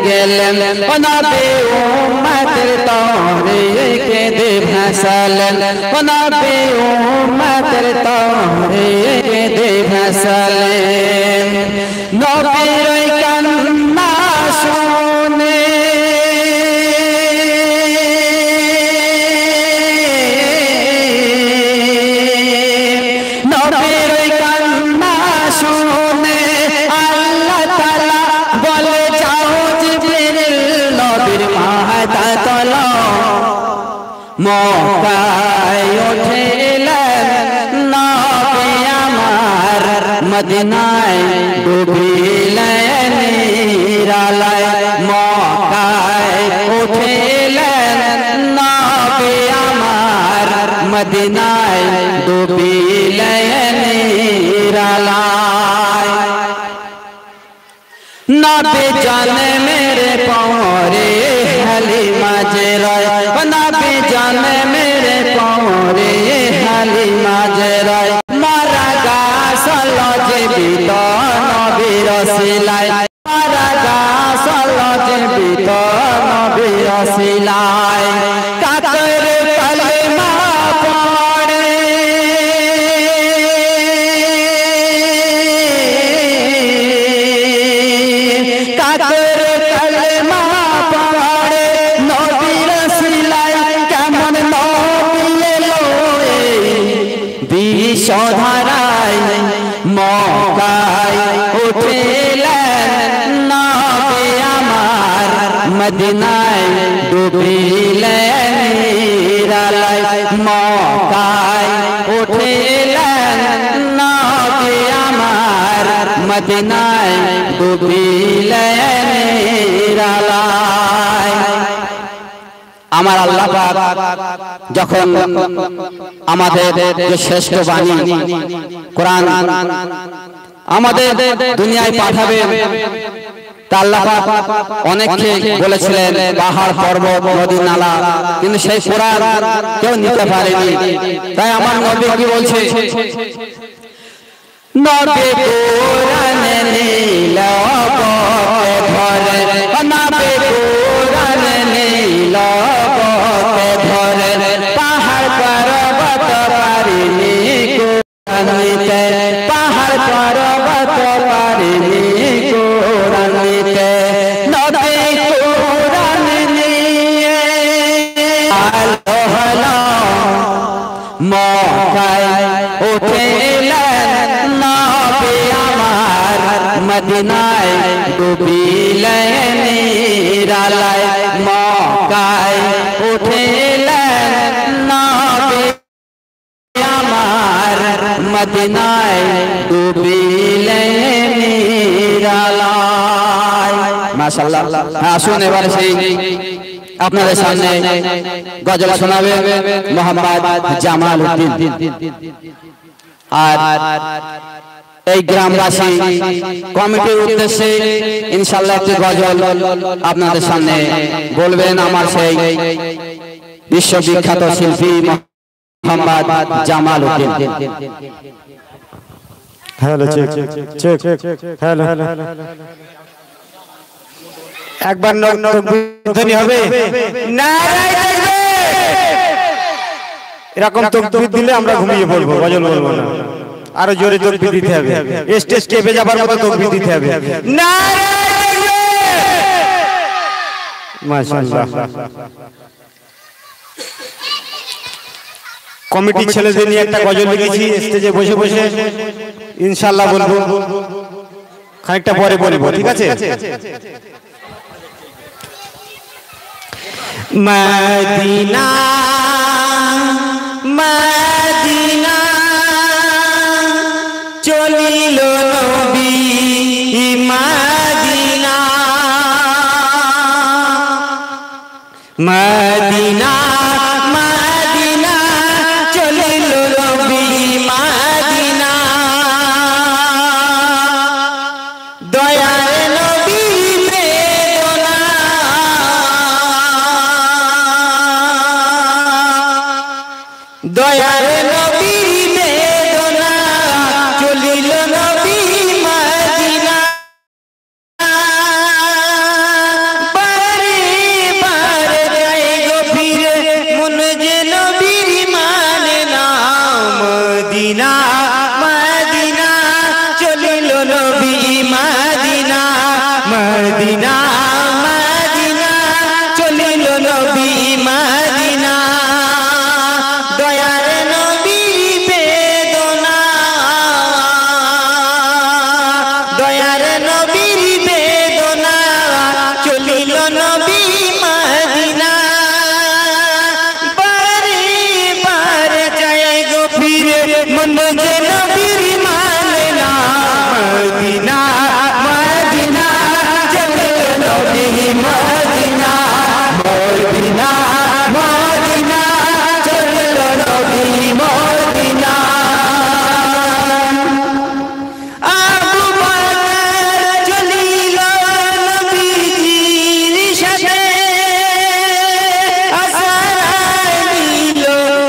গেলেন নবী উম্মতের তরে কেঁদে ভাসালেন নবী উম্মতের তরে কেঁদে ভাসালেন নবীর কান্না শুনে মক্কায় উঠিলেন নবী আমার মদিনায় ডুবিলেন নিরালায় মক্কায় উঠিলেন নবী আমার মদিনায় ডুবিলেন নিরালায় নবী জানে মেরে পরে হালিমা জেরায় নবী জানে মেরে পরে হালিমা জেরায় মারা গাছল জীবিত নবীর শিলায় মারা গাছল জীবিত নবীর শিলায় কাকের কালিমা পড়ে কাকের কালিমা পড়ে নবীর শিলায় কেমন নবী এলো বিষধারায় মক্কায় উঠিলেন নবী আমার মদিনায় ডুবিলেন নিরালায় মক্কায় উঠিলেন নবী আমার মদিনায় ডুবিলেন নিরালায় আমার আল্লাহ পাক যখন আমাদের যে শ্রেষ্ঠ বাণী কোরআন আমাদের দুনিয়ায় পাঠাবেন তা আল্লাহ পাক অনেককে বলেছিলেন পাহাড় পর্বত নদী নালা কিন্তু সেই কোরআন কেউ নিতে পারেনি তাই আমার নবী কি বলছে নবী কোরআন নিল ধরে নবী কোরআন নিল ধরে পাহাড় পর্বত পারিনি কোরআন নিতে পাহাড় পর্বত পারিনি কোরআন নিতে নবী কোরআন নিয়ে আলো হলো মক্কায় উঠিলেন নবী আমার মদিনায় ডুবিলেন নিরালায় মক্কায় উঠিলেন নবী আমার মদিনায় ডুবিলেন নিরালায় মাশাআল্লাহ আসুন এবারে সেই আপনাদের সামনে গজল শোনাবে মোহাম্মদ জামাল উদ্দিন আর এই গ্রামবাসী কমিটির উদ্দেশ্যে ইনশাআল্লাহ একটি গজল আপনাদের সামনে বলবেন আমার সেই বিশ্ববিখ্যাত শিল্পী Mohammad Jamal Uddin hello check check hello একবার ধ্বনি হবে নারায়ে তাকবীর এরকম তাকবীর দিলে আমরা ঘুমিয়ে পড়বো গজল বলবো না আরো জোরে তাকবীর দিতে হবে স্টেজ কেঁপে যাবার মতো তাকবীর দিতে হবে নারায়ে তাকবীর মাশাআল্লাহ কমিটি ছেলেদের নিয়ে একটা গজল লিখেছি স্টেজে বসে বসে ইনশাআল্লাহ বলবো খানিকটা পরে বলবো ঠিক আছে মদিনা মদিনা চলিল নবী মদিনা মদিনা মদিনা চলিল নবী মদিনা দয়ার নবী বেদনা দয়ার নবী বেদনা চলিল নবী মদিনা মদিনা মদিনা চলিল নবী মদিনা দয়ার নবীর বেদনা দয়ার নবীর বেদনা চলিল নবী মদিনা বারে বারে যায় গো ফিরে মন যে নবীর মানে না মদিনা মদিনা চলিল নবী মদিনা মদিনা মদিনা চলিল নবী মদিনা আবু বকর চলিল নবীজির সাথে আসারায় নিল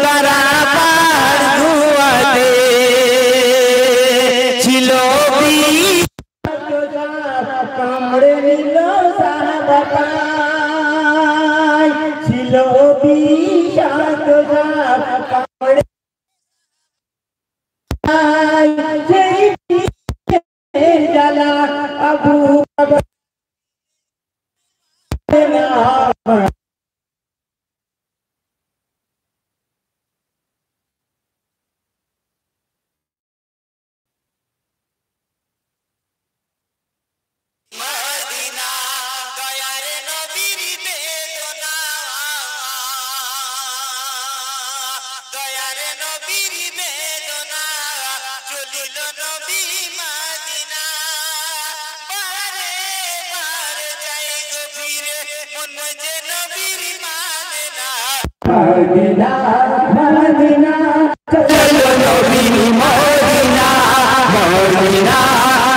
কারাবার ধোয়াতে ছিল কামড়ে নিল সাদা পায় ছিল বিষাক্ত সাপ কামড়ে সেই বিষের জ্বালা আবু বকর মদিনা দয়ার নবীর বেদনা দয়ার নবীর বেদনা চলিল নবী মদিনা বারে বারে যায় গো ফিরে মন যে নবীর মানে না মদিনা মদিনা চলিল নবী মদিনা মদিনা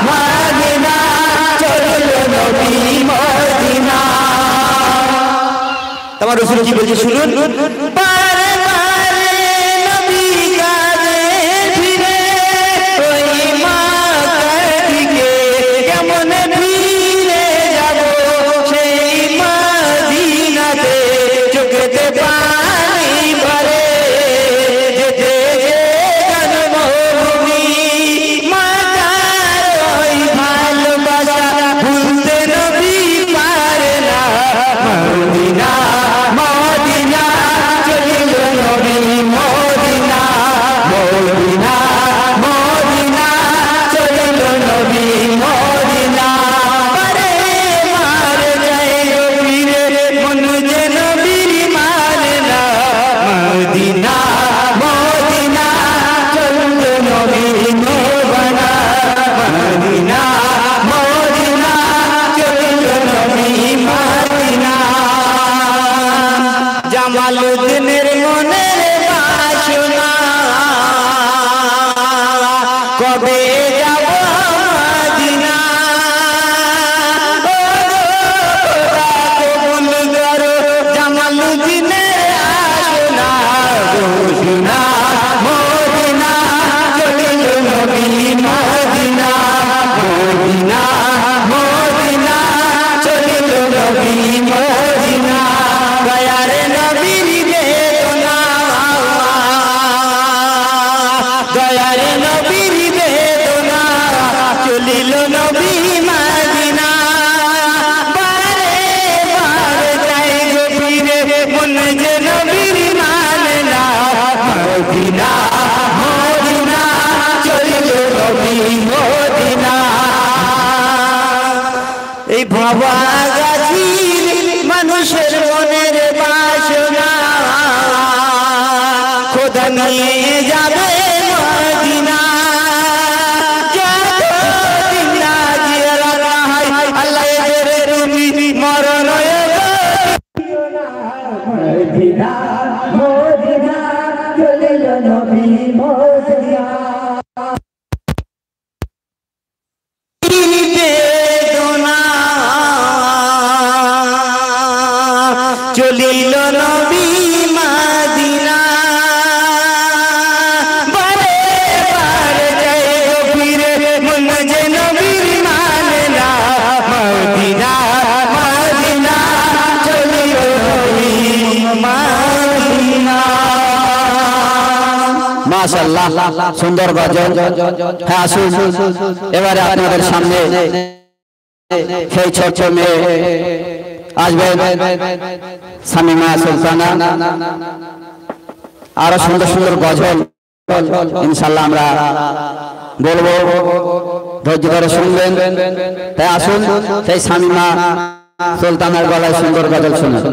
মদিনা চলিল নবী মদিনা তোমার রাসূল কি বলছে শুনুন বারে বারে নবী কাজে ফিরে ওই মক্কার দিকে কেমন ফিরে যাব সেই মদিনাতে চোখেতে পানি ভরে যেতে জন্মভূমি মাতার ওই ভালোবাসা ভুলতে নবী পারে না মদিনা মদিনা চলিল নবী মদিনা মদিনা মদিনা চলিল নবী মদিনা বারে বারে যায় গো ফিরে মন যে নবীর মানে না মদিনা মদিনা চলিল নবী মদিনা মদিনা মদিনা চলিল নবী মদিনা জামালউদ্দিনের মনের বাসনা কবে যাব মদিনা ও খোদা কবুল করো জামালউদ্দিনের আসনা ঘোষণা মদিনা চলিল নবী মদিনা মদিনা মদিনা চলিল নবী মদিনা দয়ার নবীর বেদনা দয়ার নবীর বেদনা চলিল নবী মদিনা বারে বারে যায় গো ফিরে মন যে নবীর মানে না মদিনা মদিনা চলিল নবী মদিনা এই বাবা গাছির মানুষের মনের বাসনা খোদা নিয়ে যাবে মদিনা যতদিন না জিয়ারত হয় আল্লাহ এদের তুমি মরণ মদিনা মদিনা চলিল নবী মদিনা বেদনা চলিল নবী মদিনা বারে বারে যায় গো ফিরে মন যে নবীর মানে না মদিনা মদিনা চলিল নবী মদিনা মাশাআল্লাহ সুন্দর গজল। হ্যাঁ আসুন এবারে আপনাদের সামনে সেই ছোট মেয়ে আসবে শামিমা সুলতানা, আরো সুন্দর সুন্দর গজল ইনশাআল্লাহ আমরা বলবো, ধৈর্য ধরে শুনবেন। তাই আসুন সেই শামিমা সুলতানার গলায় সুন্দর গজল শুনুন।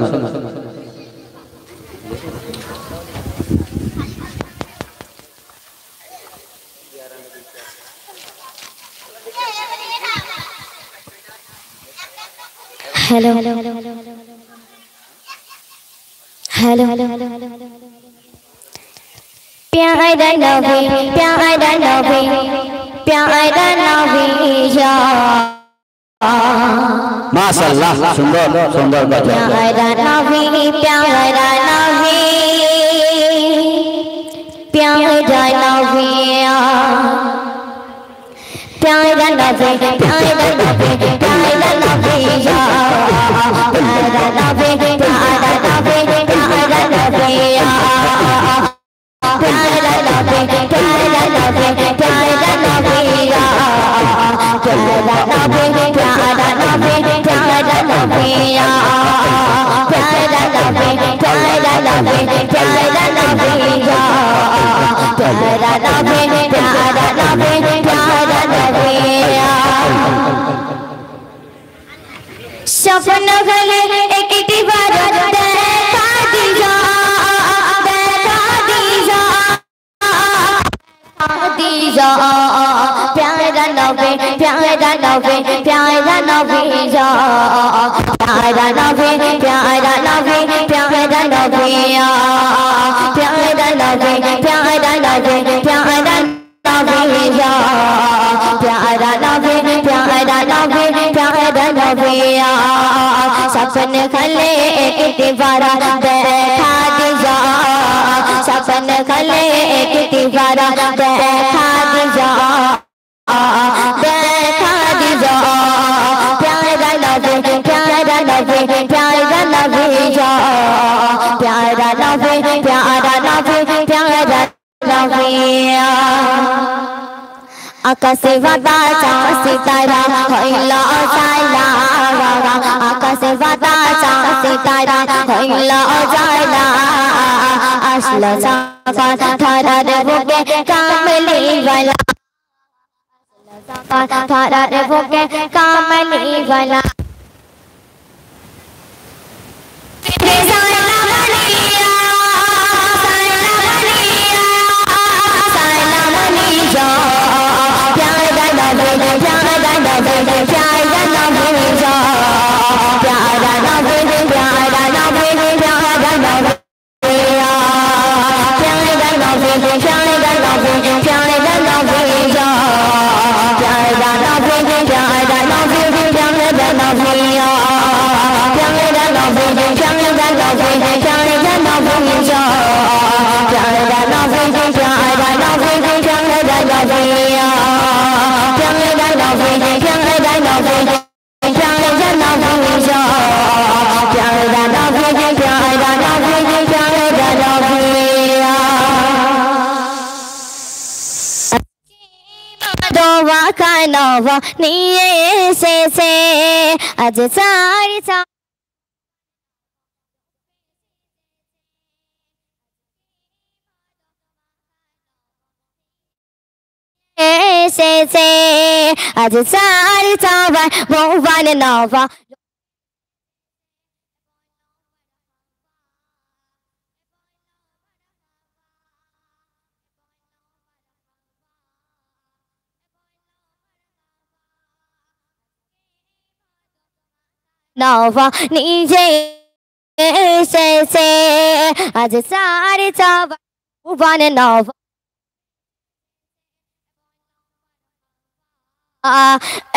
हेलो हेलो हेलो प्यारा नबी प्यारा नबी प्यारा नबी जा माशाअल्लाह सुंदर सुंदर गजल। प्यारा नबी प्यारा नबी प्यारा नबी प्यारा नबी प्यारा नबी प्यारा नबी जा प्यारा नबी प्यारा नबी प्यारा नबी प्यारा नबी प्यारा नबी प्यारा नबी जा प्यारा नबी प्यारा नबी प्यारा नबी प्यारा नबी प्यारा नबी प्यारा नबी जा प्यारा नबी प्यारा नबी प्यारा नबी सपन गले एकटी बार देखा दीजा दीजा प्यारा नबी प्यारा नबी प्यारा नबी जा प्यारा नबी प्यारा नबी प्यारा नबी प्यारा नबी प्यारा नबी प्यारा नबी जा प्यारा नबी प्यारा नबी प्यारा नबी सपन खले एक बार देखा दीजा सपन खले एक बार देखा दीजा देखा दीजा प्यारा नबी प्यारा नबी प्यारा नबी जा प्यारा नबी प्यारा नबी प्यारा नबी आकाशे बातासा सितारा हइला जाला आकाशे बातासा सितारा हइला जाला আসলো সাফাত থারার বুকে কামলি वाला সাফাত থারার বুকে কামলি वाला नवा निये से आज सारी से आज सारी चावा वो वन नवा नवा नीचे से आज सारे चावा वन नवा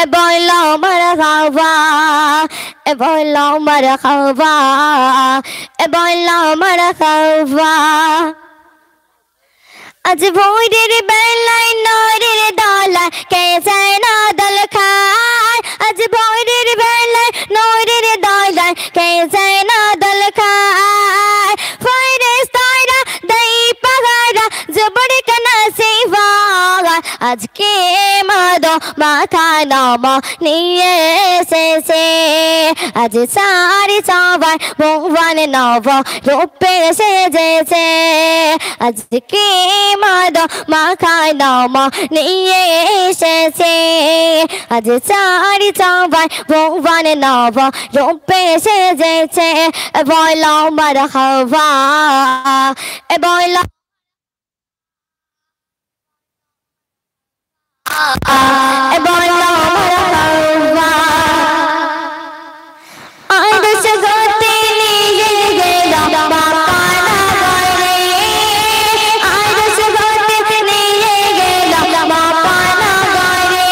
ए बोलो मरहबा ए बोलो मरहबा ए बोलो मरहबा आज भोरेर बेलाय नरेर दलाय कैसे ना दल खाय आज भोरेर बेलाय नरेर दलाय कैसे ना दल खाय फरिश्तारा दई पगारा जबर कना सेवा आज के मादो মাথা নম নিয়ে এসেছে আজ সারি সবাই ভগবান নব রূপে সেজেছে আজকে মাদ মাথা নম নিয়ে এসেছে আজ সারি সবাই ভগবান নব রূপে সেজেছে বলো মারহাবা বলো বলো মারহাবা আজ জগতে নিয়ে গেলাম বাপানা ঘরে আজ জগতে নিয়ে গেলাম বাপানা ঘরে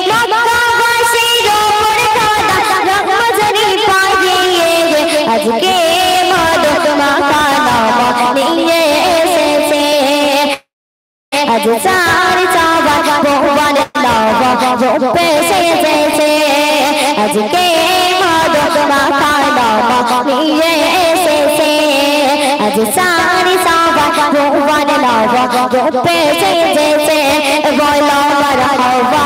মক্কাবাসীর ওপর খোদা রহমতরি পাঠিয়ে আজকে মাদক মাখানা নিয়ে এসেছে আজ সারি সবাই ভগবান নব রূপে সেজেছে আজকে মাদক মাখানা নিয়ে এসেছে আজ সারি সবাই ভগবান নব রূপে সেজেছে বলো মারহাবা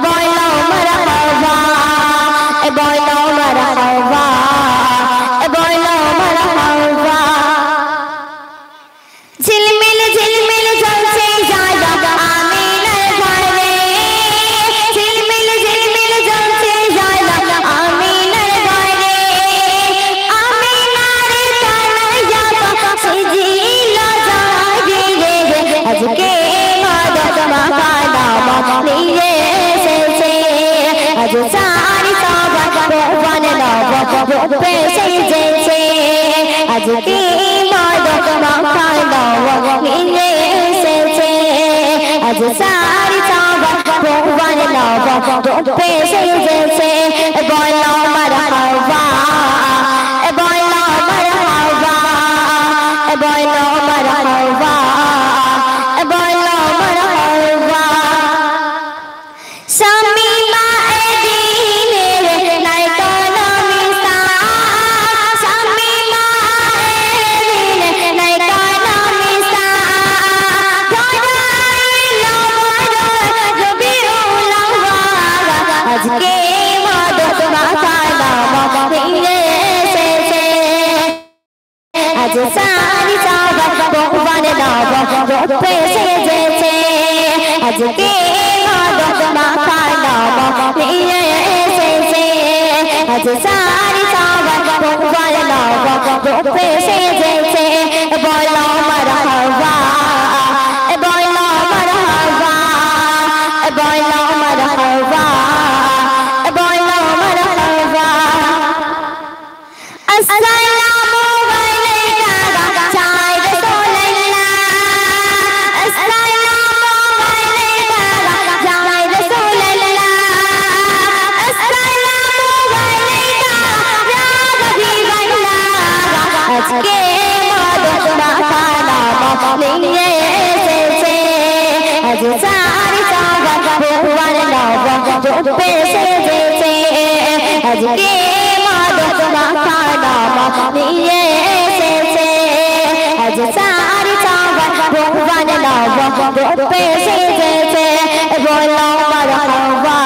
বলো মারহাবা বলো মারহাবা বলো মারহাবা ঝিলমিল ঝিলমিল জ্বলছে জালা আমিনার ঘরে ঝিলমিল ঝিলমিল জ্বলছে জালা আমিনার ঘরে আমিনার কানাইয়া সেজিল জাগিরে আজকে মাদক মাখানা নিয়ে এসেছে আজ সারি সবাই ভগবান নব রূপে সেজেছে আজকে মাদক মাখানা নিয়ে এসেছে আজ সারি সবাই ভগবান নব রূপে সেজেছে বলো মারহাবা বলো মারহাবা বলো মারহাবা বলো মারহাবা শামিমা এদিনের নায়িকা নামিসা শামিমা এদিনের নায়িকা নামিসা ধরাইলো রবিউল আউয়াল আজকে মাদক মাখানা নিয়ে এসেছে আজ সারি সবাই ভগবান নব রূপে সেজেছে আজকে মাদক মাখানা নিয়ে এসেছে আজ সারি সবাই ভগবান নব রূপে সেজেছে বলো মারহাবা বলো মারহাবা বলো মারহাবা বলো মারহাবা আসসালামু আলাইকা চাই রাসূলুল্লাহ আসসালামু আলাইকা চাই রাসূলুল্লাহ আসসালামু আলাইকা ইয়া হাবিবাল্লাহ আজকে মাদক মাখানা নিয়ে এসেছে আজ সারি সবাই ভগবান নব রূপে সেজেছে আজকে মাদক মাখানা নিয়ে এসেছে আজ সারি সবাই ভগবান নব রূপে সেজেছে বলো মারহাবা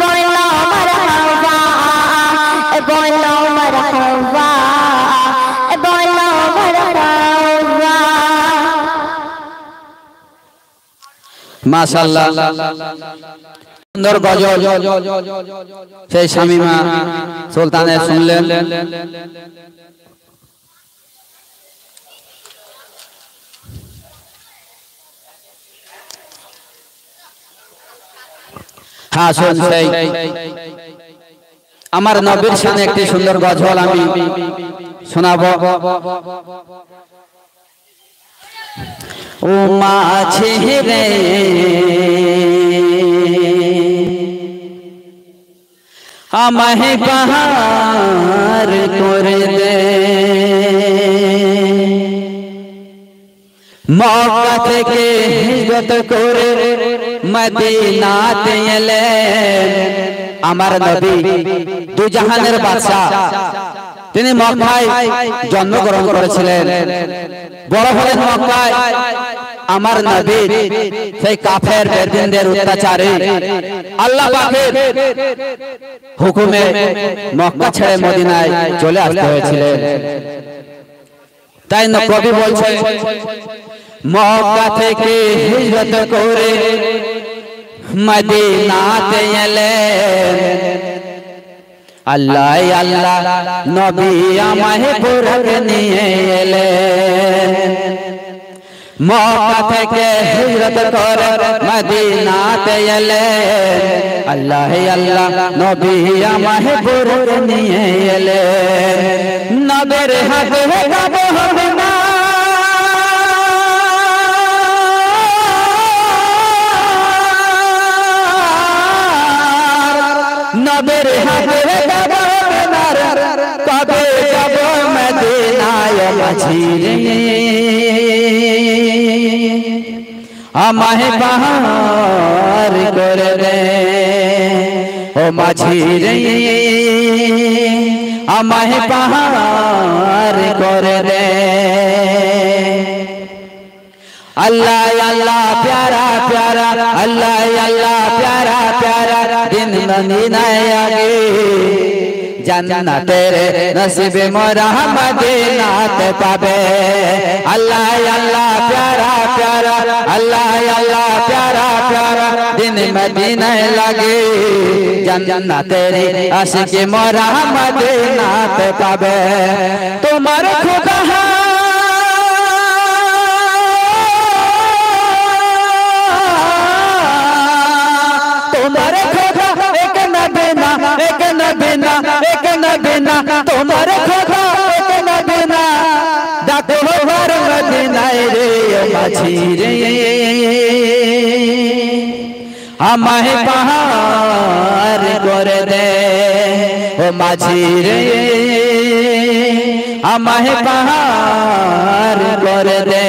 বলো মারহাবা বলো মারহাবা বলো মারহাবা মাশাআল্লাহ সুন্দর গজল সেই শামিমা সুলতানের শুনলেন হ্যাঁ শুন সেই আমার নবীর শানে একটি সুন্দর গজল আমি শোনাবো ও মাঝে রে আমায় পার করে দে মক্কা থেকে হিজরত করে মদিনাতে এলেন আমার নবী দু জাহানের বাদশা তিনি মক্কায় জন্মগ্রহণ করেছিলেন বড় হলেন মক্কায় আমার নবী সেই কাফের বেদিনদের অত্যাচারে আল্লাহ পাকের হুকুমে মক্কা ছেড়ে মদিনায় চলে আসতে হয়েছিল। তাই না কবি বলছে মক্কা থেকে হিজরত করে মদিনাতে এলেন আল্লাহ আল্লাহ নবী আমায় বুরক নিয়ে এলেন। মক্কা থেকে হিজরত করে মদিনাতে এলেন আল্লাহ আল্লাহ নবী আমায় বুরক নিয়ে এলেন। নবীর হাতে গাবো হবে না নবীর হাতে গাবো হবে না কবে যাব মদিনায় মাঝি আমায় পার করে দে ও মাঝি রে আমায় পার করে দে। अल्लाह अल्लाह प्यारा प्यारा अल्लाह अल्लाह प्यारा प्यारा दिन मदीना आगे जन्नत तेरे नसीब मोरा मदीना ते पावे। अल्लाह अल्लाह प्यारा प्यारा अल्लाह अल्लाह प्यारा प्यारा दिन मदीना लगे जन्नत तेरे आशिक मोरा मदीना ते पावे। तुम्हारे खुदा तुम्हारे खोखा एक नबीना एक नबीना एक नबीना तुम्हारे खोखा एक नबीना डाको हर मदीना रे माछी रे আমায় পার করে দে ও মাঝি রে আমায় পার করে দে।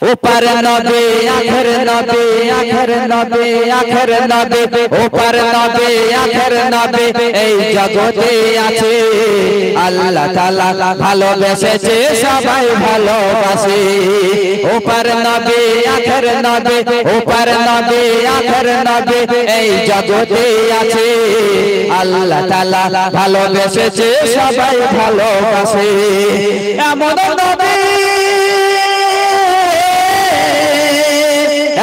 ऊपर नबी आखिर नबी आखिर नबी आखिर नबी ऊपर नबी आखिर नबी এই জগতে আছে আল্লাহ তাআলা ভালোবেসেছে সবাই ভালোবাসে। ऊपर नबी आखिर नबी ऊपर नबी आखिर नबी এই জগতে আছে আল্লাহ তাআলা ভালোবেসেছে সবাই ভালোবাসে। এমন নবী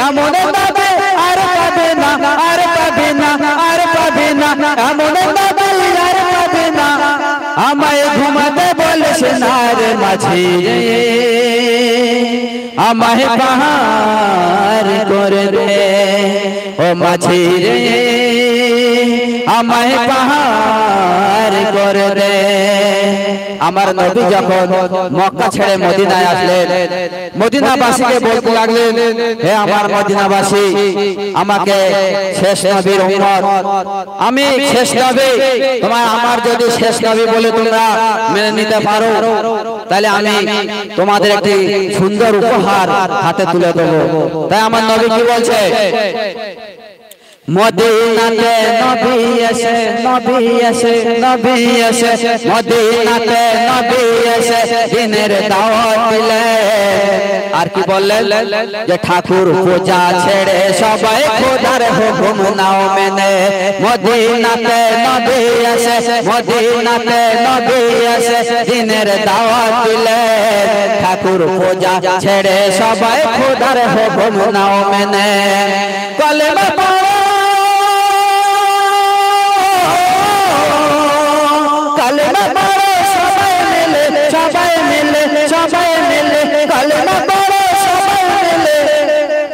এমন নবী আর পাবে না আর পাবে না আর পাবে না এমন নবী আর পাবে না আমায় ঘুমাতে বলেছে না রে মাঝি আমায় পার করে দে ও মাঝি রে আমায় পার করে দে। আমার নবী যখন মক্কা ছেড়ে মদিনায় আসলেন মদিনাবাসীকে বলতে লাগলেন হে আমার মদিনাবাসী আমাকে শেষ নবীর উম্মত আমি শেষ নবী তোমার আমার যদি শেষ নবী বলে তোমরা মেনে নিতে পারো তাহলে আমি তোমাদের একটি সুন্দর উপহার হাতে তুলে দেবো। তাই আমার নবী কি বলছে মদিনাতে নবী এসে নবী এসে নবী এসে মদিনাতে নবী এসে দিনের দাওয়াত দিলেন। আর কি বললেন যে ঠাকুর পূজা ছেড়ে সবাই খোদার হুকুম নাও মেনে। মদিনাতে নবী এসে মদিনাতে নবী এসে দিনের দাওয়াত দিলেন। ঠাকুর পূজা ছেড়ে সবাই খোদার হুকুম নাও মেনে। কলেমা পড়ো कलमा पढ़ो सबाई मिले सबाई मिले सबाई मिले कलमा पढ़ो सबाई मिले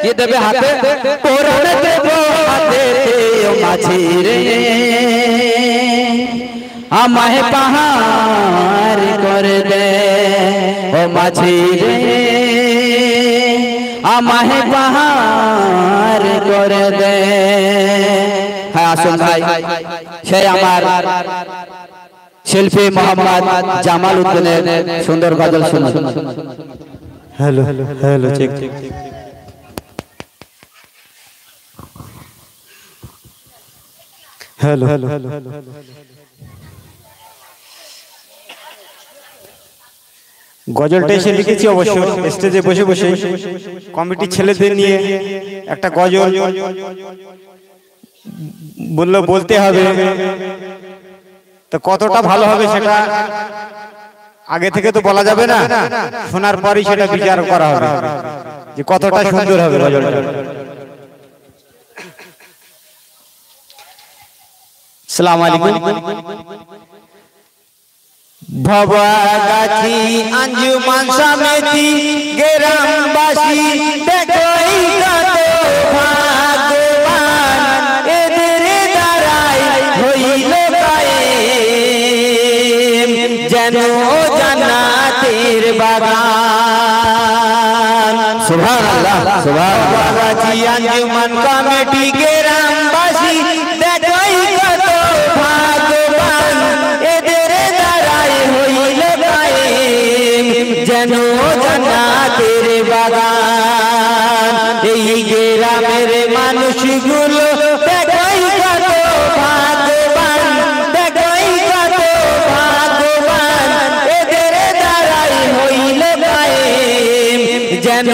ये देवे हाथे कोरन देवो हाथे ओ माछी रे আমায় পার করে দে ও মাঝি রে আমায় পার করে দে। হ্যাঁ আসুন ভাই সেই আমার শিল্পী মোহাম্মদ জামাল উদ্দিনের সুন্দর গজল শুনুন। Hello hello check hello hello গজলটা এসে লিখেছি অবশ্য স্টেজে বসে বসে কমিটির ছেলেদের নিয়ে একটা গজল বললো বলতে হবে, তো কতটা ভালো হবে সেটা আগে থেকে তো বলা যাবে না, শোনার পরই সেটা বিচার করা হবে যে কতটা সুন্দর হবে গজলটা। আসসালামু আলাইকুম। ভবগাছি আঞ্জুমান সমিতি গ্রামবাসী দেখোই কত ভাগ্যবান, এদের দ্বারাই হইল কায়েম যেন জান্নাতের বাগান। সুবহানাল্লাহ সুবহানাল্লাহ। ভবগাছি আঞ্জুমান কমিটি গ্রামবাসী দেখোই কত ভাগ্যবান, এদের দ্বারাই হইল কায়েম যেন জান্নাতের বাগান। এই গ্রামের মানুষগুলো দেখোই কত ভাগ্যবান, দেখোই কত ভাগ্যবান, এদের দ্বারাই হইল কায়েম যেন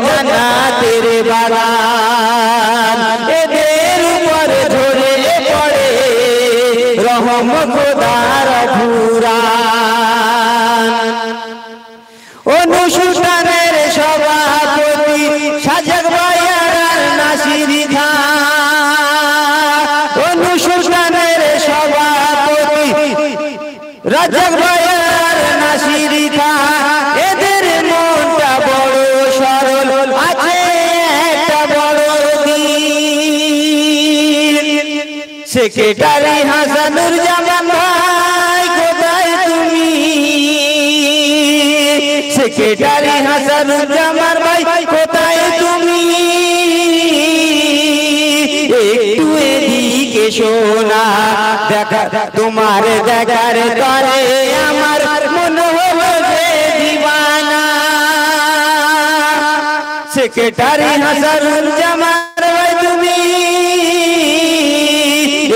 জান্নাতের বাগান। এদের উপর ঝরে পড়ে রহম খোদার ফুরান। অনুষ্ঠানের সভাপতি সাজেক ভাইয়ার নাসির খান, অনুষ্ঠানের সভাপতি রাজাক ভাইয়ার নাসির খান। এদের মনটা বড় সরল, আছে একটা বড় দিন। সেক্রেটারি হাসানুর জামান ভাই কোথায় তুমি, সেক্রেটারি হাসানুর জামান ভাই কোথায় তুমি, একটু এদিকে শোনা, দেখা তোমার দেখার তরে আমার মন হলো যে দিওয়ানা। সেক্রেটারি হাসানুর জামান ভাই তুমি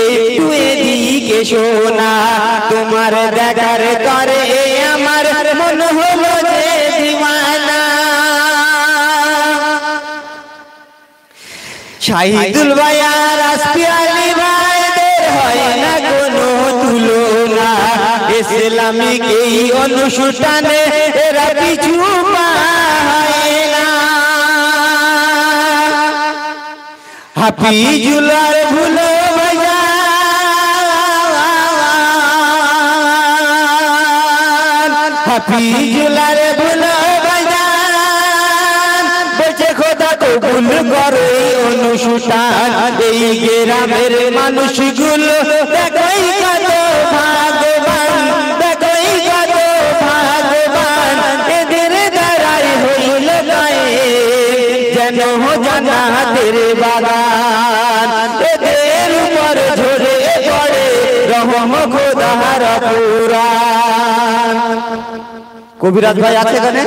একটু এদিকে শোনা, তোমার দেখার তরে আমার মন হলো যে দিওয়ানা। শাহিদুল ভাই আর আসফি আলী ভাইদের হয় না কোনো তুলনা, ইসলামিক এই অনুষ্ঠানে এরা পিছু পায় না। হাফিজুল আর ভুলো ভাইজান, হাফিজুল আর ভুলো ভাইজান, বেঁচে খোদা কবুল করে অনুষ্ঠান। এই গ্রামের মানুষগুলো দেখোই কত ভাগ্যবান, দেখোই কত ভাগ্যবান, এদের দ্বারাই হইল কায়েম যেন জান্নাতের বাগান। এদের উপর ঝরে পড়ে রহম খোদার ফুরান। কবিরাজ ভাই আছে এখানে?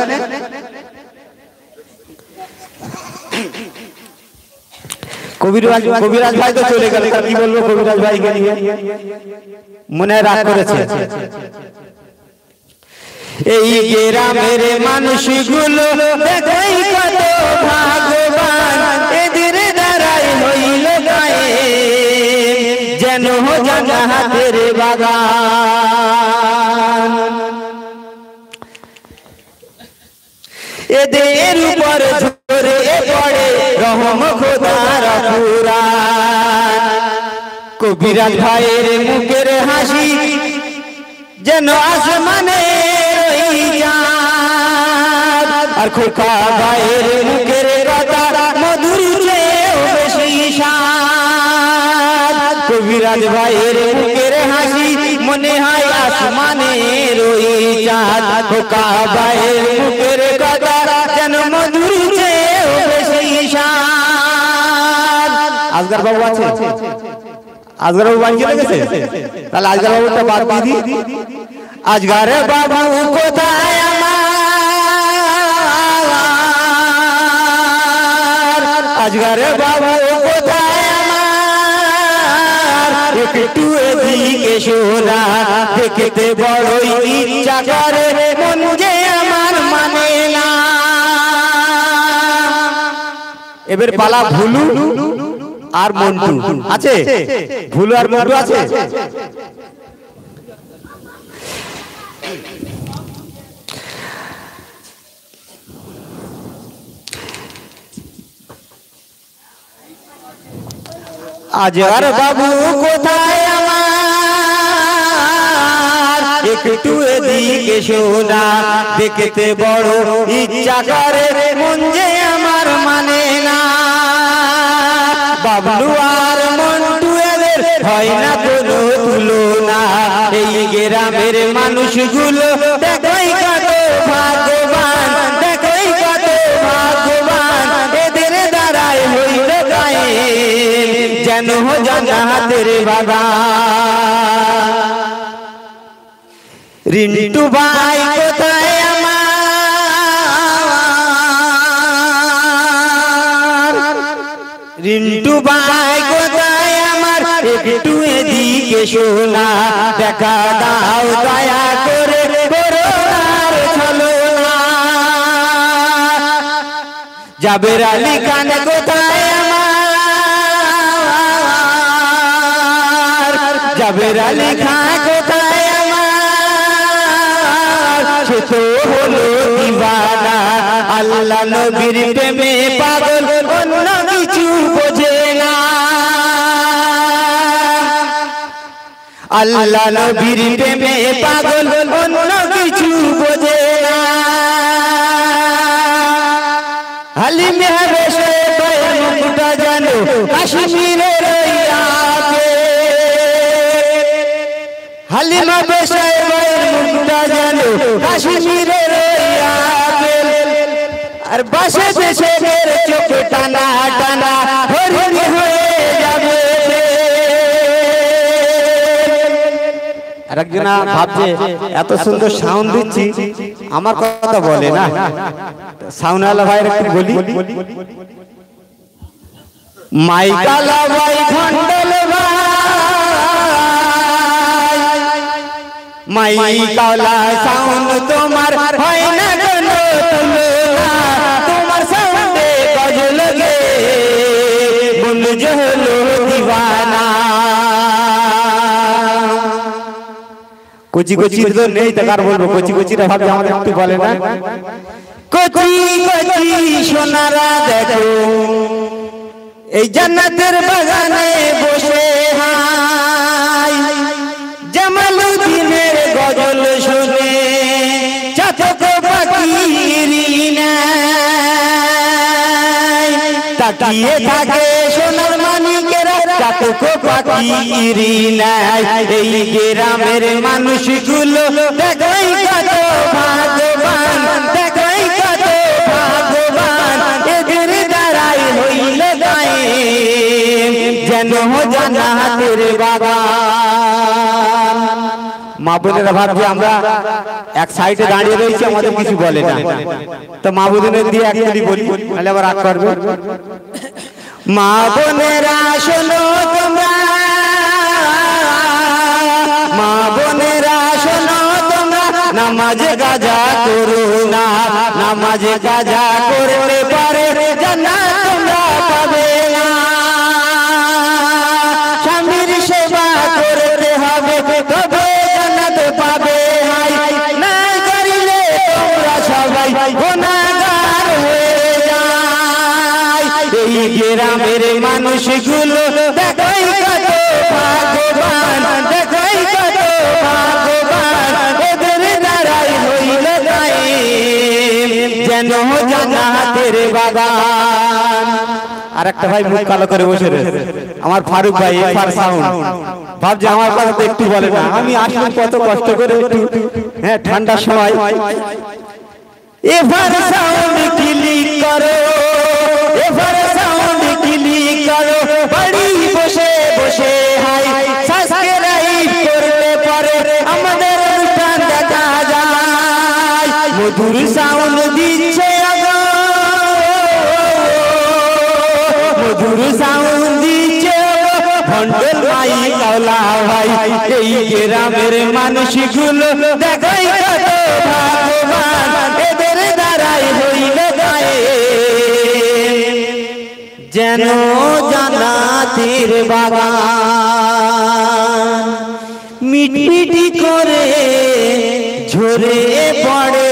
কবিরাজ ভাই তো চলে গেল, কি বলবো কবিরাজ ভাইকে নিয়ে, মনে রাগ করেছে। এই গ্রামের মানুষগুলো দেখোই কত ভাগ্যবান, এদের দ্বারাই হইল কায়েম যেন জান্নাতের বাগান। এদের উপর ঝরে পড়ে রহম খোদার ফুরান। কবিরাজ ভাইয়ের মুখের হাসি যেন আসমানে রই চাঁদ, আর খোকা ভাইয়ের মুখের কথা মধুর চেয়েও বেশি স্বাদ। কবিরাজ ভাইয়ের মুখের হাসি মনে হয় আসমানে রই চাঁদ, খোকা ভাইয়ের মুখের কথা যেন মধুর চেয়েও বেশি স্বাদ। আজগার বাবু আছে? আজগার বাবু বাড়ি চলে গেছে? তাহলে আজগার বাবুটা বাদ দিয়ে দিই। আজগার বাবু কোথায় আমার, আজগার বাবু কোথায় আমার, একটু এদিকে শোনা, দেখতে বড়ই ইচ্ছা করে মন যে আমার এবার পালা ভুলু আর মন্টু আছে, ভুলু আর মন্টু আছে। আজহার বাবু কোথায় আমার, একটু এদিকে শোনা, দেখতে বড় ইচ্ছা করে মন যে আমার মানে না। বাবলু আর মন্টু এদের হয় না কোনো তুলনা, এই গ্রামের মানুষগুলো দেখোই কত ভাগ্যবান, দেখোই কত ভাগ্যবান, এদের দ্বারাই হইল গায়েব যেন জান্নাতের বাগান। রিন্টু ভাই কোথায় আমার, রিন্টু ভাই কোথায় আমার, একটু এদিকে শোনা, দেখা দাও দয়া করে করোনার ছলনা। জাবের আলী খান কোথায় আমার, জাবের আলী খান কোথায় আমার, সে তো হলো দিওয়ানা, আল্লাহ নবীর প্রেমে পাগল, অন্য কিছু বোঝে না। আল্লাহ নবীর প্রেমে পাগল, অন্য কিছু বোঝে না। হালিমে হাবেশে পায়ের মুকুটটা জানো, কাশ্মীরের ইয়াতে। হালিমা হাবেশে পায়ের মুকুটটা জানো, কাশ্মীরের ইয়াতে। আর বাসে দেশে চোখ টানা টানা হরিণ হয়ে যাবে। আরেকজনা ভাবছে এত সুন্দর সাউন্ড দিচ্ছি, আমার কথা বলে না। সাউন্ডওয়ালা ভাইয়ের একটু বলি, মাইকালা ভাই খন্ডল ভাই, মাইকালা সাউন্ড তোমার হয় না কোনো তুলনা, তোমার সাউন্ডে গজল গে মন জহলো দিওয়ানা। কচি কচি তো নেই, তো কার বলবো, কচি কচিরা ভাবছে আমাদের একটু বলে না। কচি কচি সোনারা দেখো এই জান্নাতের বাগানে বসে হাই, জামালউদ্দিনের গজল শুনে চাতক পাখির নাই তাকিয়ে থাকে সোনার মানিকেরা, চাতক পাখির নাই। এই গ্রামের মানুষগুলো দেখোই কত ভাগ্যবান, দেখোই কত ভাগ্যবান, এদের দ্বারাই হইল গায়েব যেন জান্নাতের বাগান। মা বোনেরা ভাবছে আমরা এক সাইডে দাঁড়িয়ে রয়েছি, আমাদের কিছু বলে না। তো মা বোনের দিয়ে একদিনই বলি, তাহলে আবার রাগ করবে। মা বোনেরা শোনো তোমরা, মা বোনেরা শোনো তোমরা, নামাজে কাজা করো না, নামাজে কাজা করতে পারে জান্নাত তোমরা পাবে না। স্বামীর সেবা করতে হবে তবে জান্নাত পাবে, না করিলে তোমরা সবাই গুনাহগার হয়ে যায়। এই গ্রামের মানুষগুলো দেখোই কত ভাগ্যবান, দেখোই কত ভাগ্যবান, এদের দ্বারাই হইল গায়েব যেন জান্নাতের বাগান। আর একটা ভাই মুখ কালো করে বসে রয়েছে, আমার ফারুক ভাই, এফআর সাউন্ড। ভাবছে আমার কথা তো একটু বলে না, আমি আসলে কত কষ্ট করে একটু, হ্যাঁ ঠান্ডার সময়। এফআর সাউন্ড ক্লিক করো, এফআর সাউন্ড ক্লিক করো, বাড়ি বসে বসে হাই সাবস্ক্রাইব করতে পারে আমাদের অনুষ্ঠান দেখা যায়। মধুর সাউন্ড দিচ্ছে আগো, মধুর সাউন্ড দিচ্ছে ভন্ডল ভাই, কাওলা ভাই। এই গ্রামের মানুষগুলো দেখোই কত ভাগ্যবান, এদের দ্বারাই হইল গায়েব কেন জান্নাতের বাগান মিটমিটি করে ঝরে পড়ে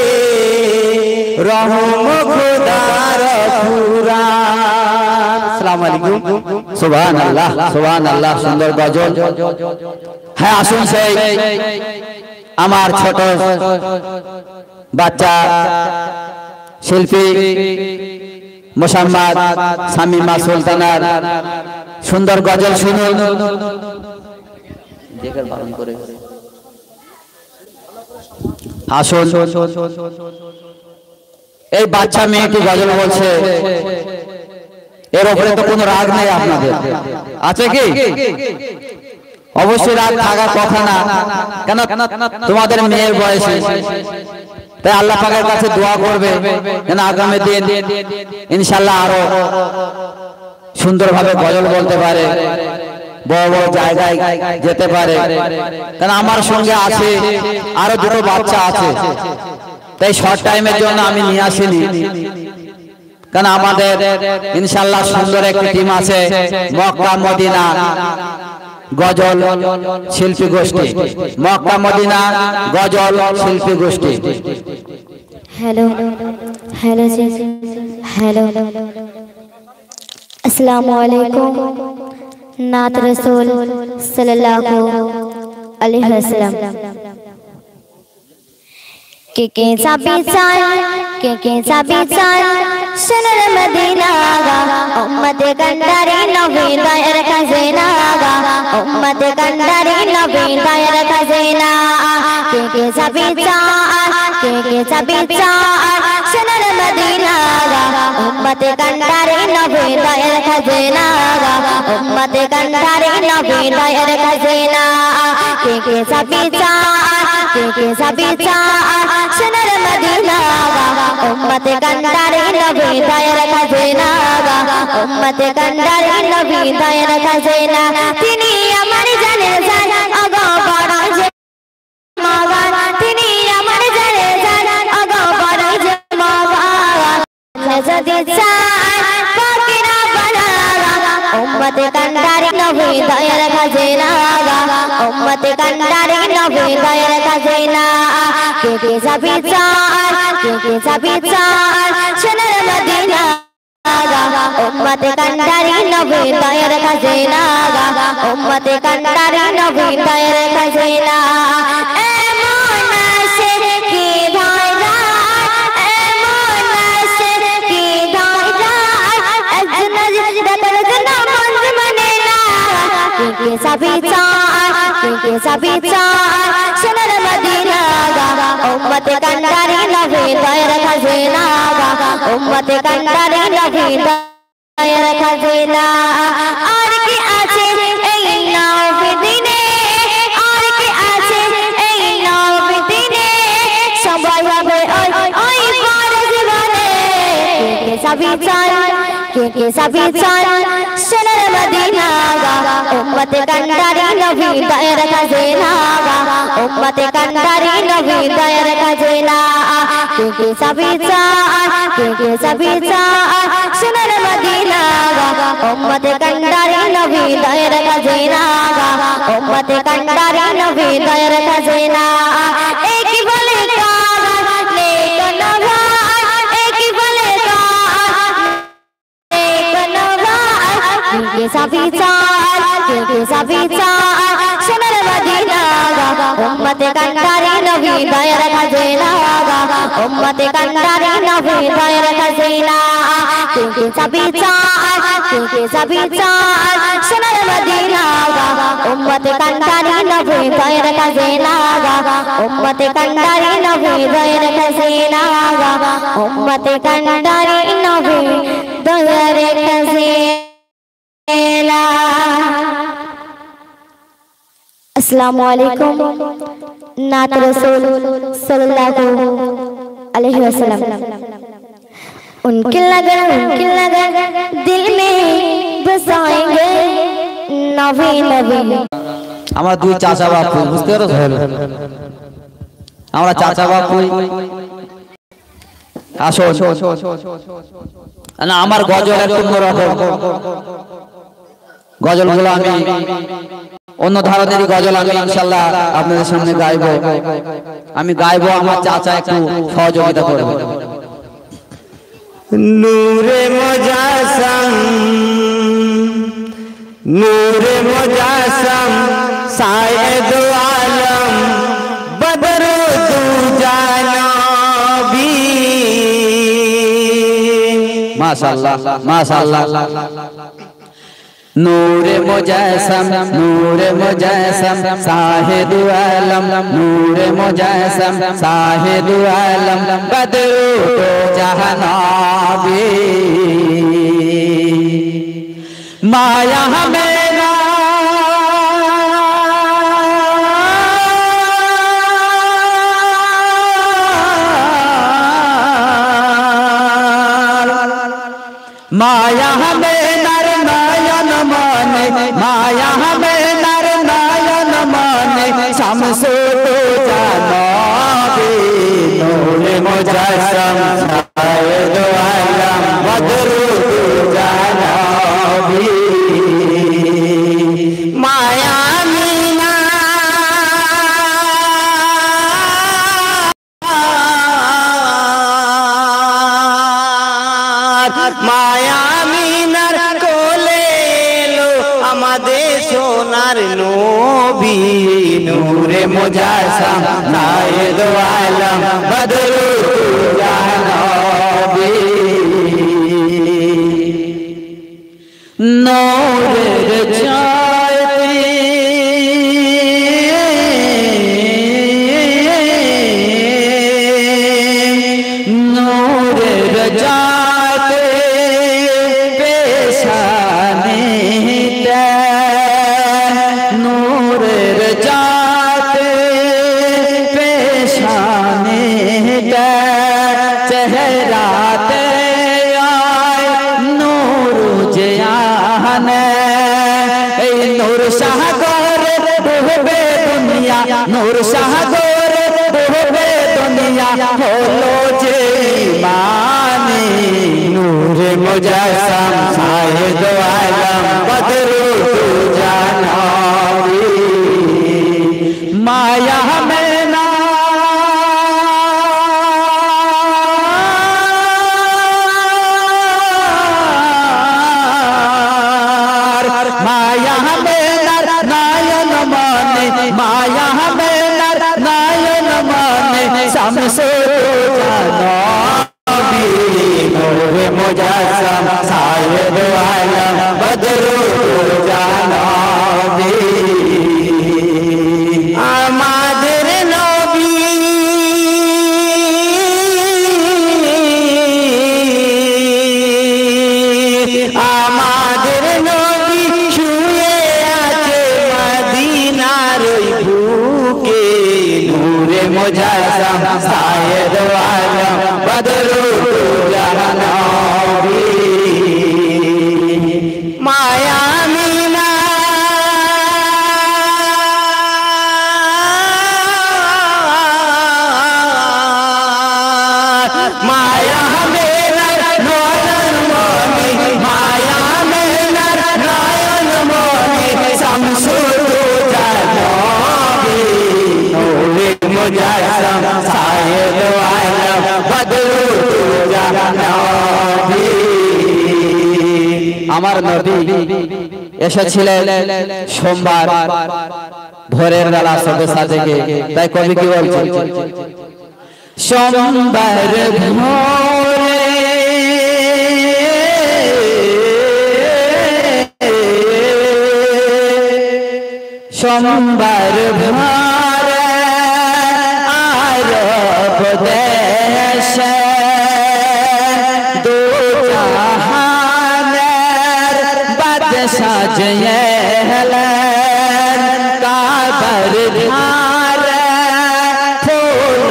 রহম খোদার কুরআন। আসসালামু আলাইকুম। সুবহানাল্লাহ সুবহানাল্লাহ, সুন্দর গজল। হ্যাঁ, আসুন সেই আমার ছোট বাচ্চা শিল্পী মোসাম্মদ শামিমা সুলতানার সুন্দর গজল শুনুন। আসুন, এই বাচ্চা মেয়েটি গজল বলছে, এর উপরে তো কোনো রাগ নেই আপনাদের, আছে কি? অবশ্যই রাগ থাকার কথা না, কেন তোমাদের মেয়ের বয়সে। তাই আল্লাহ পাকের কাছে দোয়া করবে যেন আগামী দিন ইনশাআল্লাহ আরো সুন্দরভাবে গজল বলতে পারে, বড় বড় জায়গায় যেতে পারে। কারণ আমার সঙ্গে আছে আরো দুটো বাচ্চা আছে, তাই শর্ট টাইমের জন্য আমি নিয়ে আসিনি। কারণ আমাদের ইনশাআল্লাহ সুন্দর একটি টিম আছে, মক্কা মদিনা গজল শিল্পী গোষ্ঠী, মক্কা মদিনা গজল শিল্পী গোষ্ঠী। हेलो हेलो जी, हेलो, अस्सलामु अलैकुम। नात रसूल सल्लल्लाहु अलैहि वसल्लम के साबिचान शनर मदीना गा उम्मत गंडारी नबी दायर खज़ाना गा उम्मत गंडारी नबी दायर खज़ाना के साबिचान शनर मदीना गा उम्मत गंडारी नबी दायर खज़ाना गा उम्मत गंडारी नबी दायर खज़ाना के साबिचान शनर मदीना गा उम्मत गंडारी नबी दायर खज़ाना गा उम्मत गंडारी नबी दायर खज़ाना तिनी আমার জানের জান আগো বড় যে মাগান तिनी আমার জানের জান আগো বড় যে মাগান যদি চাই পাকিনা বানাগা উম্মত গंडारी नबी दायर खज़ाना गा उम्मत गंडारी नबी दायर खज़ाना के साबिचान शनर मदीना गा उम्मत गंडारी नबी दायर खज़ाना गा उम्मत गंडारी नबी दायर खज़ाना ए मोनाशे की धारा ए मोनाशे की धारा अजनज दरजना मंज मनेला के साबिचान शनर मदीना गा उम्मत गंडारी नबी दायर खज़ाना गा उम्मत गंडारी नबी दायर खज़ाना और की আছে এই নবদিনে और की আছে এই নবদিনে সবাই হবে ওই ফরজ বনে के साबिचान शनर मदीना गा उम्मत गंडारी नबी दायर खज़ाना गा उम्मत गंडारी नबी दायर खज़ाना के साबिचान शनर मदीना गा उम्मत गंडारी नबी दायर खज़ाना गा उम्मत गंडारी नबी दायर खज़ाना एक बोले का नेक नवा एक बोले का के साबिचान शनर मदीना गा उम्मत गंडारी नबी दायर खज़ाना गा उम्मत गंडारी नबी दायर खज़ाना के साबिचान शनर मदीना गा उम्मत गंडारी नबी दायर खज़ाना गा उम्मत गंडारी नबी दायर खज़ाना गा उम्मत गंडारी नबी दायर खज़ाना। अस्सलामु अलैकुम। नात रसूल सल्लल्लाहु अलैहि वसल्लम उनके लगन दिल में बसाएंगे नबी नबी। আমরা দুই চাচা বাপু, বুঝতে পারছো? আমরা চাচা বাপু আসো না আমার গজল একটু অন্যরকম গজলগুলো আমি অন্য ধরনেরই গজল আমি ইনশাআল্লাহ আপনাদের সামনে গাইবো আমি গাইবো আমার চাচা একটু সহযোগিতা করবে নূরে মুজাসসাম নূরে মুজাসসাম সায়েদ আলম বদরু দুজা নবী মাশাআল্লাহ মাশাআল্লাহ नूरे मुजस्सम साहिदु आलम नूरे मुजस्सम साहिदु आलम बदरु जहानाबी माया मेरा माया हमें नर नयन माने माया हमें नर नयन माने शम्सो तो जानबी नूरे मुजस्सम साहिद आलम बदरु जानबी माया मीना माया मिनार कोले लो আমাদের সোনার নবী নূরে মুজাসসাম সায়েদ আলম বদরু জানবী নূরের ছায়াতে নূরের ছায়াতে नूरेर जाते पेशाने चेहराते आए नूर जयान नूर सागर डूबे दुनिया नूर सागर डूबे दुनिया होलो जे माने नूरे मुजस्सम साहिद आलम बदरु जानबी माया में ना माया में नर नयन माने माया में नर नयन माने शम्सो जानबी नूरे मुजस्सम साहिद आलम बदरु जानबी আমাদের নবী আমাদের নবী শুয়ে আছে মদিনার বুকে নূরে মুজস্সম সায়েদ আলম বদরু জানবী মায়া মিনা माया मेरा नयन मोनी माया मेरा नयन मोनी शम्सो जानबी नूरे मुजस्सम साहिद आलम बदरु जानबी আমার নবী এসেছিলেন সোমবার ভোরের বেলা সবে সাজেকে তাই কবি কি বলছেন সোমবার ভোরে সোমবার ভোরে আরব দেশে দু জাহানের বাদশাহ জেলেন কাবার ধারে ফুল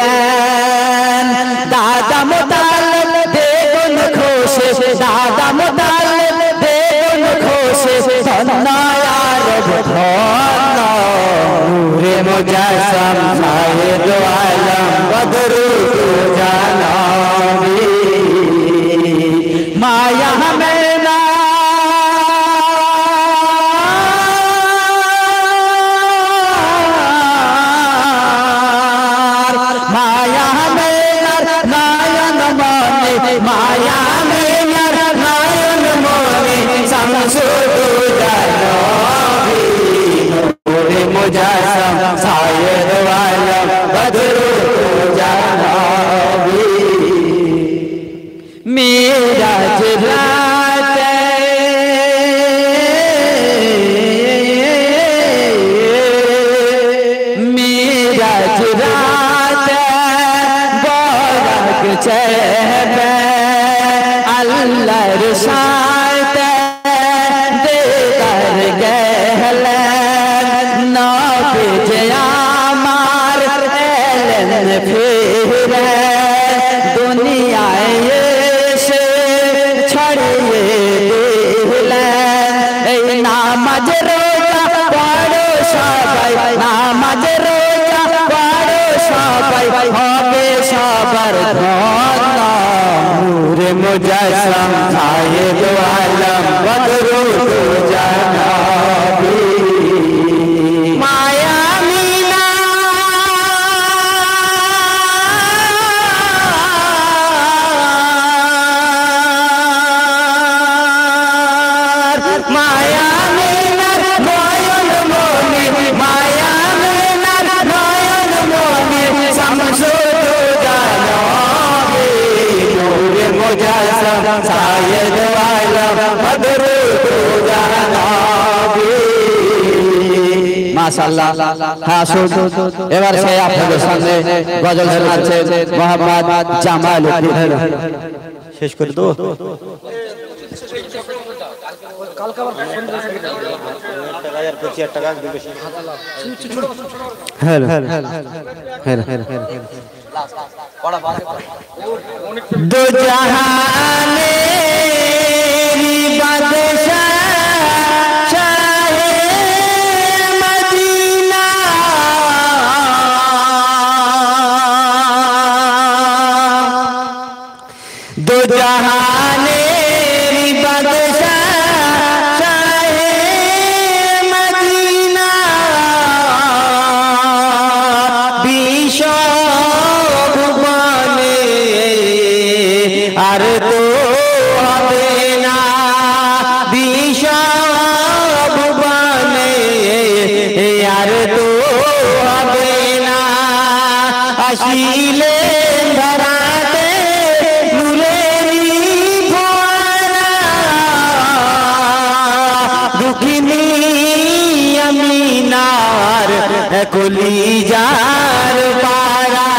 ফুটিলেন দাদা মুতালিব বেগুন খুশি দাদা মুতালিব বেগুন খুশি ধন্য আরব ধন্য নূরে মুজস্সম সায়েদ আলম বদরু मुजस्सम साहिर आलम बदरू जानबी मेराज रात मेराज रात बारक चैब अल्लाह रसात दे कर गहल ना बेजया मार एलन फिर दुनिया से छड़िए दिल नामज रोजा पढ़ो सबाई नामज रोजा पढ़ो सबाई হবে সবার ধন্য নূর মুজস্সম সাহিব আলম বদরু জানাবি মায়া মিনা মায়া মিনার নয়ন মনি মায়া মিনার নয়ন মনি শামসুল জানাবি নূর মুজস্সম সাইয়্যিদ আলম বদরু জানাবি মাশাআল্লাহ। হ্যাঁ এবার সে আপনাদের সামনে গজল শোনাচ্ছেন মোহাম্মদ জামাল উদ্দিন। শেষ করে দো হ্যালো दो जहाने बादशाह शाहे मदीना दो जहाने बादशाह शाहे मदीना बीशो আর তো হবে না বিষব বনে আর তো হবে না আসিলে ধরাতে নূরেরি ফোয়ারা দুঃখিনী আমিনার কলিজার পারা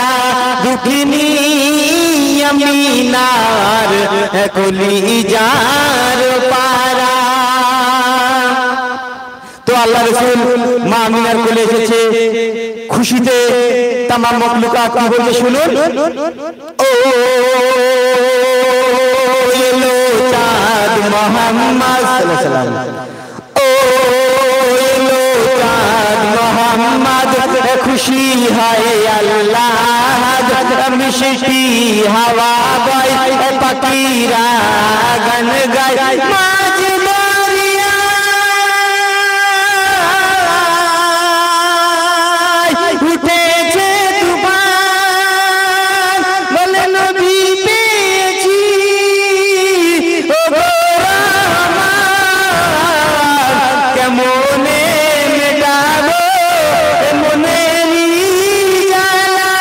দুঃখিনী আমিনার কলিজার পারা। তো আল্লাহ রাসূল মা আমিনার কোলে এসেছে খুশিতে तमाम মখলুকাত কি বলছে শুনুন। ও এলো চাঁদ মুহাম্মদ সাল্লাল্লাহু আলাইহি ওয়াসাল্লাম ও এলো চাঁদ মুহাম্মদ খুশি হয় আল্লাহ মিষ্টি হাওয়া বয় পাখিরা গান গায় মাঝ দরিয়া উঠেছে তুফান বলে নবী পেয়েছি ও গো আমার কেমনে মেটাবো মনেরই জ্বালা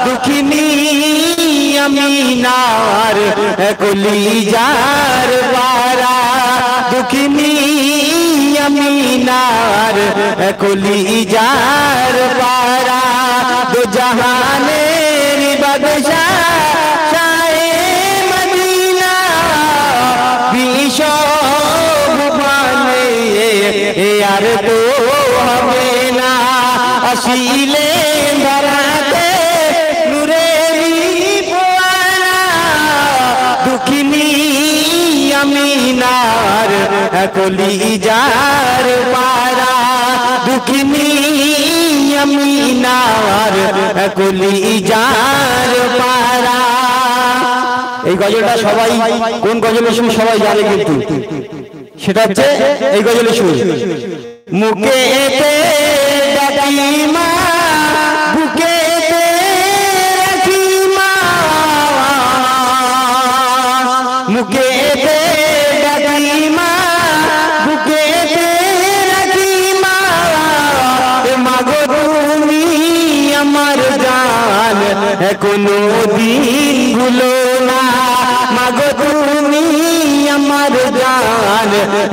দুঃখিনী আমিনার কলিজার পারা দুঃখিনী আমিনার কলিজার পারা দো জাহানের বাদশাহ শাহে মদিনা বিষব বনে আর তো হবে না আসিলে ধরাতে নূরেরি ফোয়ারা দুঃখিনী আমিনার কলিজার পারা দুঃখিনী আমিনার কলিজার পারা। এই গজলটা সবাই কোন গজলের সুর সবাই জানে কিন্তু সেটা হচ্ছে এই গজলের সুর মুকেতে ডাকি মা বুকেতে রাখি মা মুকেতে ডাকি মা বুকেতে রাখি মা এখনো দিন ভুলো না মাগো তুমি আমার জান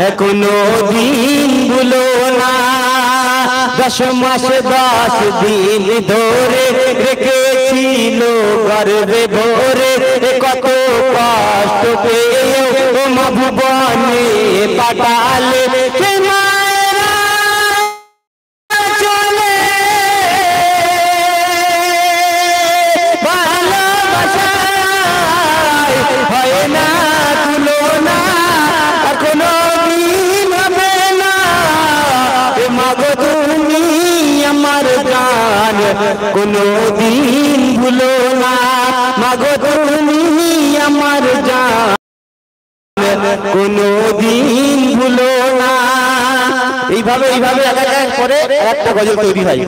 এখনো দিন ভুলো না 10 মাস 10 দিন ধরে রেখেছিল গর্ভে ভরে কত কষ্ট পেয়ে ও মা ভুবনে পাঠালে কোনো দিন ভুলো না মাগো তুমি আমার জান কোনো দিন ভুলো না এইভাবে এক এক করে একটা গজল তৈরি হয়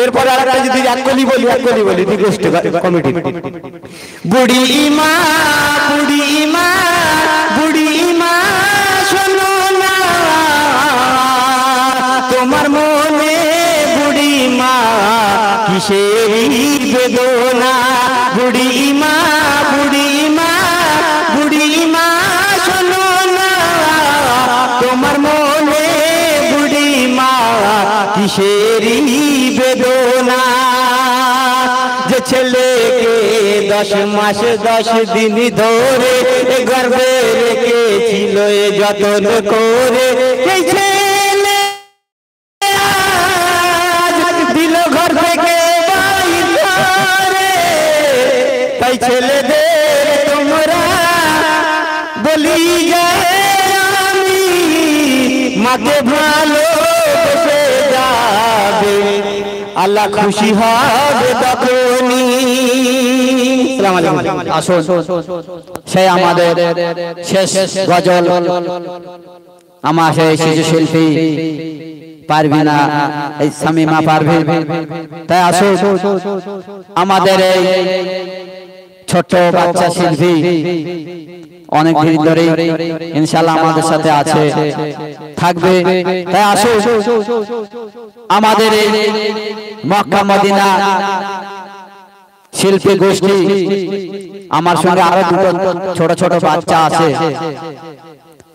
এরপর আরেকটা যদি এক কলি বলি রিকোয়েস্ট কমিটি বুড়ি মা শোনো না তোমার মনে বুড়ি মা কিসের বেদনা বুড়ি মা শোনো না তোমার মনে বুড়ি মা কিসের বেদনা যে ছেলেকে 10 মাস 10 দিন ধরে গর্ভে রেখেছিল যতন করে এই ছেলে দিল ঘর থেকে তাই ছেলেদের তোমরা বলি আমি মাকে ভালোবেসে যাবে আল্লাহ খুশি হবে তখনই আসুন সেই আমাদের শেষ গজল আমার সেই শিশু শিল্পী পারভিনা এই শামিমা পারভিন তাই আসুন আমাদের এই ছোট বাচ্চা শিল্পী অনেক দিন ধরে ইনশাআল্লাহ আমাদের সাথে আছে থাকবে তাই আসুন আমাদের এই মক্কা মদিনা শিল্পী গোষ্ঠী আমার সঙ্গে আরো দুটো ছোট ছোট বাচ্চা আছে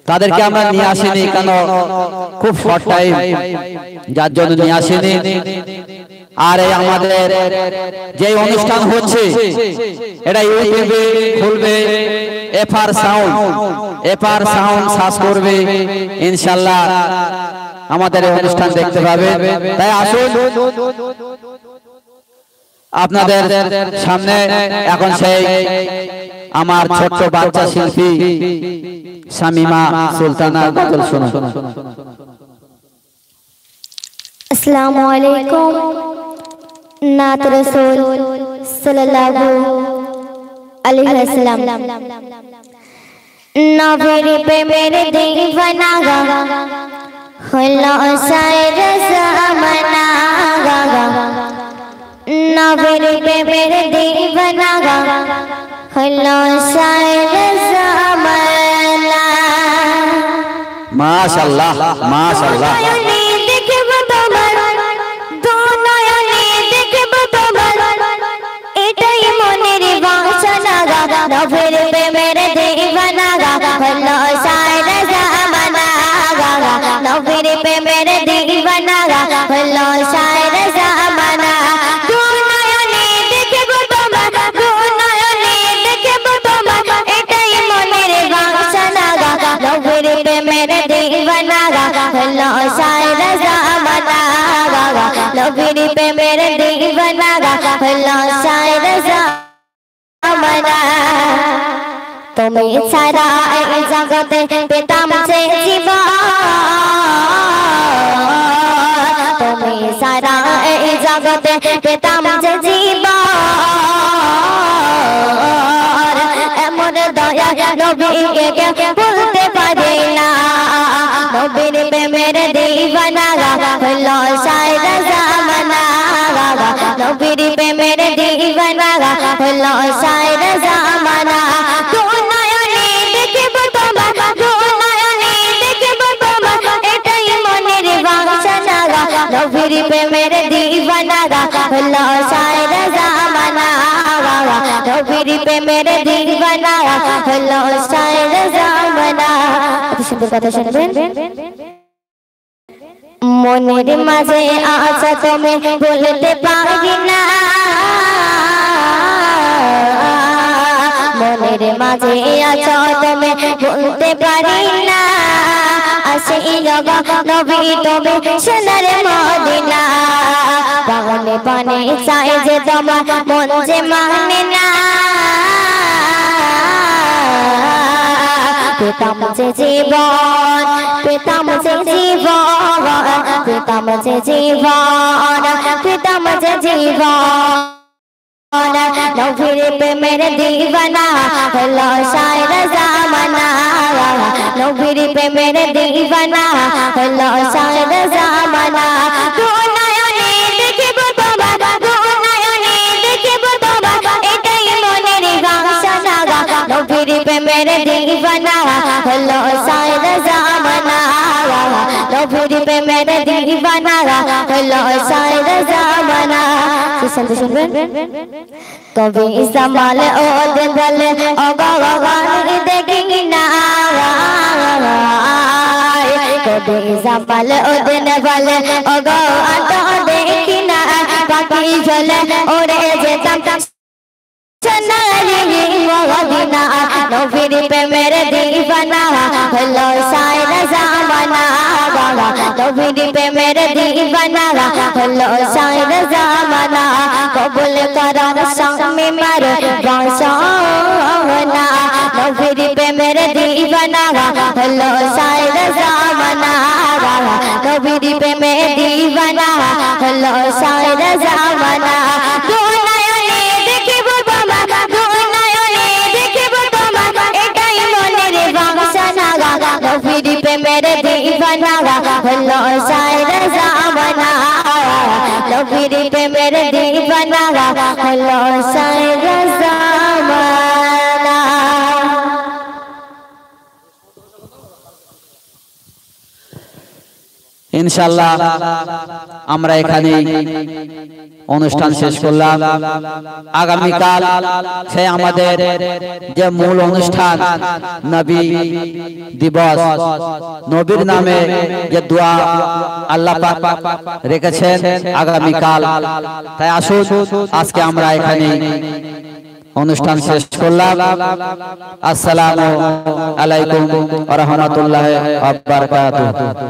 তাদেরকে আমরা নিয়ে আসিনি কেন খুব শর্ট টাইম যার জন্য নিয়ে আসিনি আর এই আমাদের যে অনুষ্ঠান হচ্ছে এটা ইউটিউবে খুলবে এফআর সাউন্ড সার্চ করবে ইনশাআল্লাহ আমাদের এই অনুষ্ঠান দেখতে পাবে তাই আসুন আপনাদের সামনে এখন সেই আমার ছোট্ট বাচ্চা শিল্পী শামিমা সুলতানা গজল শুনুন আসসালামু আলাইকুম নাত রাসূল সাল্লাল্লাহু আলাইহি ওয়াসাল্লাম নবীর প্রেমের দিওয়ানা হলো সাইর জামানা নবীর প্রেমের দিওয়ানা হলো সাইর জামানা মাশাআল্লাহ মাশাআল্লাহ নবীর প্রেমের দিওয়ানা হলো সাইর জামানা নবীর প্রেমের দিওয়ানা হলো সাইর জামানা দুনয়নে দেখব তোমার দুনয়নে দেখব তোমার এটাই মনের বাসনা নবীর প্রেমের দিওয়ানা হলো সাইর জামানা নবীর প্রেমের দিওয়ানা হলো সাইর জামানা তুমি ছাড়া এই জগতে পেতাম যে জীবন তুমি ছাড়া এই জগতে পেতাম যে জীবন এমন দয়া নবীকে বলতে পারি না নবীর প্রেমের দিওয়ানা হলো সাইর জামানা নবীর প্রেমের দিওয়ানা হলো সাইর জামানা দুনয়নে দেখব তোমার দুনয়নে দেখব তোমার এটাই মনের বাসনা নবীর প্রেমের দিওয়ানা হলো সাইর জামানা সুন্দর কথা শুনবেন। মনের মাঝে আশা তুমি বলতে পারি না, মনের মাঝে আশা তুমি বলতে পারি না, আসে লগা নবী তুমি সোনার মদিনা, পানে পানে চাই যে তোমার মন যে মানে না, পেতাম যে জীবন, পেতাম যে জীবন, পেতাম যে জীবন, পেতাম যে জীবন, নবীর প্রেমের দিওয়ানা হলো শায়ের জামানা, নবীর প্রেমের দিওয়ানা হলো শায়ের জামানা, দুনয়নে দেখিব তোমার, দুনয়নে দেখিব তোমার, এটাই মনের বাসনা, নবীর প্রেমের দিওয়ানা হলো শায়ের জামানা, নবীর প্রেমের দিওয়ানা হলো শায়ের জামানা। শুনতে শুনবেন। কবি সামাল ও দিল বলে ও ভগবান দেখি না, কবি সামাল ও দিল বলে ও ভগবান দেখি না, পাখি ঝোলে ওড়ে যেতাম সোনারি মদিনা, নবীর প্রেমের দিওয়ানা হলো শায়ের জামানা, নবীর প্রেমের দিওয়ানা হলো শায়ের জামানা, কবুল করার স্বামী মার বাসনা, নবীর প্রেমের দিওয়ানা হলো শায়ের জামানা, নবীর প্রেমের দিওয়ানা হলো শায়ের জামানা, দুনয়নে দেখিব তোমার, দুনয়নে দেখিব তোমার, এটাই মনের বাসনা, নবীর প্রেমের দিওয়ানা হলো শায়ের জামানা, নবীর প্রেমের দিওয়ানা হলো শায়ের জামানা। ইনশাআল্লাহ আমরা এখানে অনুষ্ঠান শেষ করলাম। আগামীকাল সে আমাদের যে মূল অনুষ্ঠান নবী দিবস, নবীর নামে যে দোয়া আল্লাহ পাক রেখেছেন আগামীকাল, তাই আসুন আজকে আমরা এখানে অনুষ্ঠান শেষ করলাম। আসসালামু আলাইকুম ওয়া রাহমাতুল্লাহি ওয়া বারাকাতুহু।